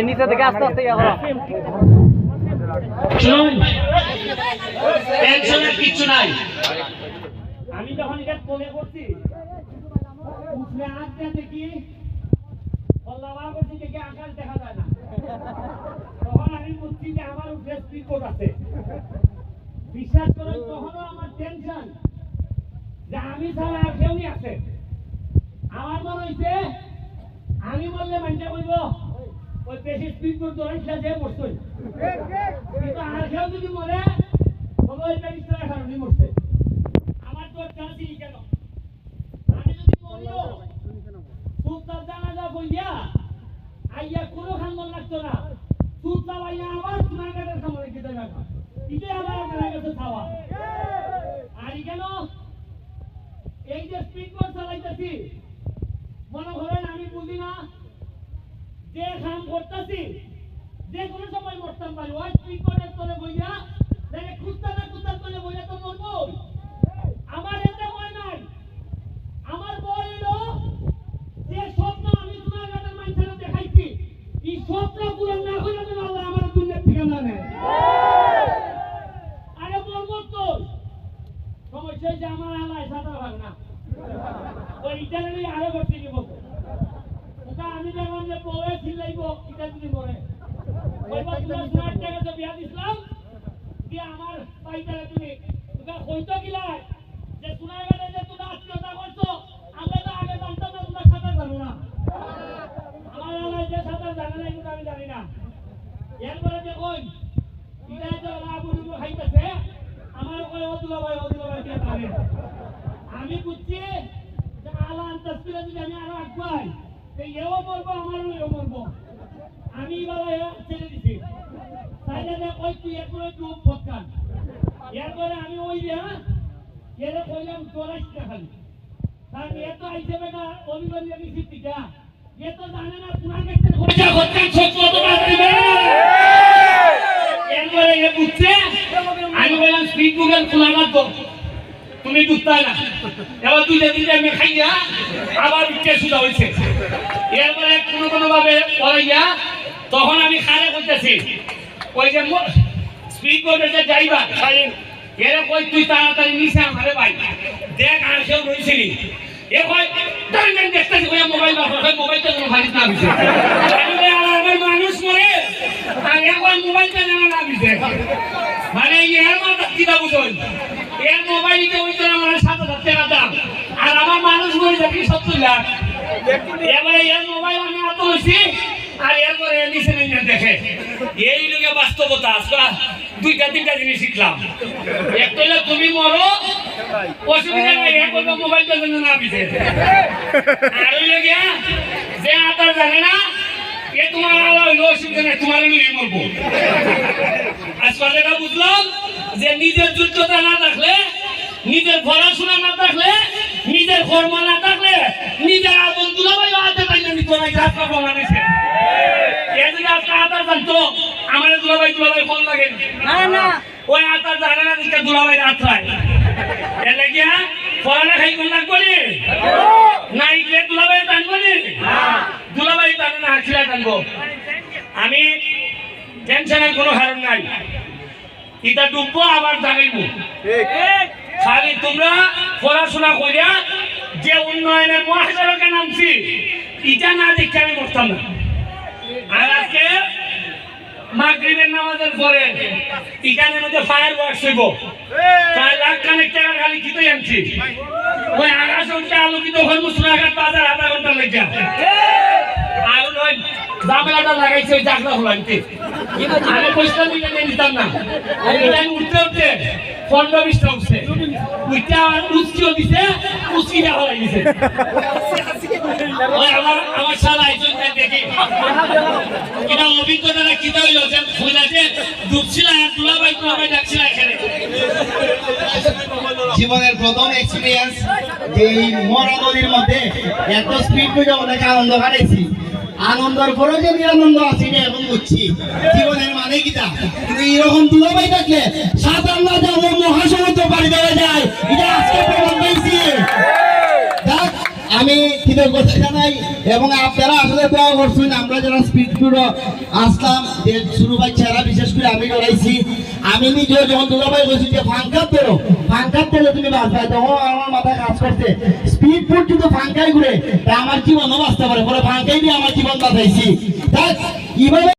নিচে থেকে আস্তে আস্তে কিছু নাই। আমি যখন এটা মনে করছি দেখি দেখে আকাশ দেখা যায় না, তখন আমি বুঝছি যে আমার উপরে স্পিড আছে। বিশ্বাস করেন তখনও আমার টেনশন যে আমি ছাড়া আর কেউ আছে। আমার মনে হয়েছে আমি বললে মানুষটা বলব ওই বেশি স্পিড করে দৌড়াইছিল যে মরছে, কিন্তু আর কেউ যদি মরে তবে ওই প্যারিসটার কারণে মরছে। আমার তো চাচ্ছি কেন আমি যদি মরিও চুপচাপ জানাজা বইয়া আইয়া কোনো খান্দন লাগতো না, চুপচাপ আইয়া আবার সোনারঘাটের সামনে খেতে যাবে, এটাই আমার আপনার কাছে চাওয়া। আর কেন এই যে স্পিড বোট চালাইতেছি মনে করেন আমি বুঝি না যে কাম করতেছি যে কোনো সময় মরতাম পারি, ওই স্পিড বোটের তলে বইয়া দেখে খুঁজতে না খুঁজতে তলে বইয়া তো মরবো। আমার এতে ভয় নাই, আমার ভয় হলো যে স্বপ্ন আমি সোনারঘাটের মানুষেরা দেখাইছি এই স্বপ্ন পূরণ না হলে যেন আল্লাহ আমার দুনিয়ার ঠিকানা নেয়। আরে মরবো তো সমস্যা যে আমার আল্লাহ সাঁতার ভাগ না ওই ইটালি আরো করতে দিব। ওটা আমি দেখলাম যে বউয়ে ছিলাইব এটা যদি মরে বলবো তোমার সোনার টাকা তো বিয়া দিছিলাম দিয়ে আমার পাইতারে তুমি ওটা হইতো কিলাই যে সোনারঘাটে যে তোমরা আত্মীয়তা করছো আমরা তো আগে জানতাম না তোমরা সাঁতার জানো না। আমার আল্লাহ যে সাঁতার জানে না কিন্তু আমি জানি না। এরপরে দেখুন এটা যে আবুড়ি খাইতেছে আমার ওই অতুলা ভাই দিয়ে পারে। আমি বুঝছি যে আল্লাহ আন্তঃ যদি আমি আরো আগুয়াই এও মরবো আমারও এও মরবো। আমি এবার ছেড়ে দিছি তাইলে ওই তুই এরপরে তুই ফটকান। এরপরে আমি ওই এরে কইলাম তোরাই খালি কারণ এ তো আইসে বেটা অভিগঞ্জে নিছি টিকা এ তো জানে না পুরা গেছে খোঁজা খোঁজা ছোট তো দিবে। এরপরে এ বুঝছে আমি বললাম স্পিড গুগল খোলা রাখবো তুমি বুঝতে না। এবার দুইটা দিন আমি খাইয়া আবার উঠে সুদা হয়েছে। এরপরে কোনো ভাবে পড়াইয়া তখন আমি খারে করতেছি ওই যে স্পিড বোর্ডে যে ড্রাইভার এরা কই তুই তাড়াতাড়ি নিচে আমারে ভাই দেখ আর কেউ রয়েছিলি এ কয় দাঁড়িয়ে দেখতেছি ওই মোবাইল বাপর মোবাইলটা কোনো ভারিত না দিছে আমার মানুষ মরে আর একবার মোবাইলটা যেন না দিছে মানে এর মাথা কিটা বুঝল এর মোবাইলটা ওই জন্য আমার ৭,০০০ টাকা দাম আর আমার মানুষ মরে যাবি ৭০ লাখ। এবারে এর মোবাইল আমি এত হয়েছি আর এরপরে নিচে নিয়ে দেখে এই লোকে বাস্তবতা আসবা দুইটা তিনটা জিনিস শিখলাম। একটা হলো তুমি মরো অসুবিধা নাই এক করবো মোবাইলটা যেন না দিছে। আর ওই লোকে যে আতার জানে না এ তোমার অসুবিধা নাই তোমার মরবো। আজকাল এটা বুঝলাম যে নিজের যোগ্যতা না থাকলে নিজের পড়াশোনা না থাকলে নিজের কর্ম না থাকলে নিজের আপন দুলাভাই হাতে পাইলে নিত না রাস্তা বাংলাদেশে যদি আজকে আতার জানতো আমার দুলাভাই ফোন লাগে না না ওই আতার জানে না দিকে দুলাভাই আত্রায় এলে গিয়া পড়ালেখাই কোন লাগবো না ইগলে দুলাভাই টানবো দুলাভাই টানে না হাসিলা টানবো। আমি টেনশনের কোনো কারণ নাই, এটা ডুববো আবার জাগাইবো। খালি তোমরা পড়াশোনা করিয়া যে উন্নয়নের মহাসড়কে নামছি এটা না দেখে আমি বসতাম না। আর আজকে মাগরিবের নামাজের পরে এখানের মধ্যে ফায়ার ওয়ার্কস হইব ৪ লাখ খানেক টাকার খালি কিতই আনছি ওই আকাশ উঠে আলোকিত হইব সোনারঘাট বাজার আধা ঘন্টা লেগে আর ওই জামেলাটা লাগাইছে ওই জাগলা হলাইতে আমি পয়সা দিলে নিতাম না। আমি উঠতে উঠতে ১৫-২০টা উঠছে উঠতে আমার উচিও দিছে উচিটা হলাই দিছে। আমার শালা আইজন দেখি এটা অভিজ্ঞতাটা কিতা হইল যে খোঁজাতে ডুবছিল আর দুলাভাই ডাকছিল এখানে জীবনের প্রথম এক্সপিরিয়েন্স যে এই মরা নদীর মধ্যে এত স্পিড বুঝে অনেক আনন্দ কাটাইছি। আনন্দের পরেও যে নিরানন্দ আছি না এখন বুঝছি জীবনের মানে কিটা। কিন্তু এরকম দুলাভাই থাকলে সাধারণ না যাবো মহাসমুদ্র পাড়ি দেওয়া যায়, এটা আজকে প্রমাণ পাইছি। দেখ আমি কৃতজ্ঞতা জানাই এবং আপনারা আসলে দোয়া করছেন। আমরা যারা স্পিড ট্যুরে আসলাম যে শুরু বাচ্চারা বিশেষ করে আমি ডরাইছি। আমি নিজেও যখন দুলাভাই বলছি যে ফাঙ্কার তেলে তুমি বাঁচবে, তখন আমার মাথায় কাজ করছে স্পিড ফুড যদি ফাঙ্কাই ঘুরে তা আমার জীবনও বাঁচতে পারে, পরে ফাঙ্কাই দিয়ে আমার জীবন বাঁচাইছি। দেখ কিভাবে